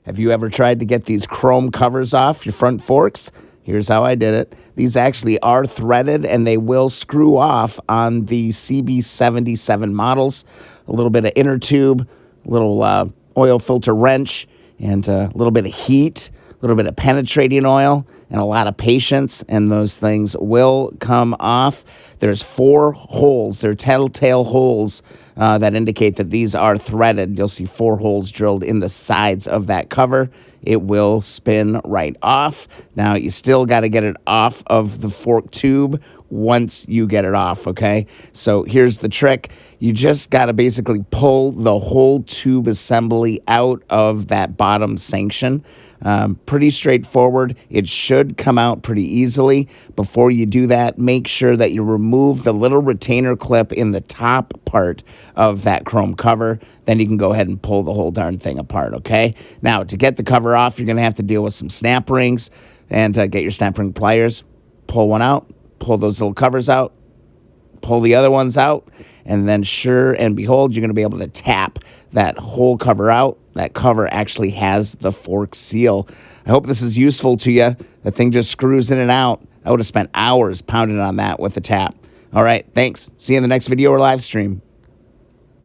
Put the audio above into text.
Have you ever tried to get these chrome covers off your front forks? Here's how I did it. These actually are threaded and they will screw off on the CB77 models. A little bit of inner tube, a little oil filter wrench, and a little bit of heat, a little bit of penetrating oil, and a lot of patience, and those things will come off. There's 4 holes. They're telltale holes that indicate that these are threaded. You'll see 4 holes drilled in the sides of that cover. It will spin right off. Now, you still got to get it off of the fork tube once you get it off, okay? So here's the trick. You just got to basically pull the whole tube assembly out of that bottom sanction. Pretty straightforward. It should come out pretty easily. Before you do that, make sure that you remove the little retainer clip in the top part of that chrome cover. Then you can go ahead and pull the whole darn thing apart, okay? Now, to get the cover off, you're going to have to deal with some snap rings and get your snap ring pliers. Pull one out, pull those little covers out, pull the other ones out, and then sure and behold, you're going to be able to tap that whole cover out. That cover actually has the fork seal. I hope this is useful to you. That thing just screws in and out. I would have spent hours pounding on that with a tap. All right, thanks. See you in the next video or live stream.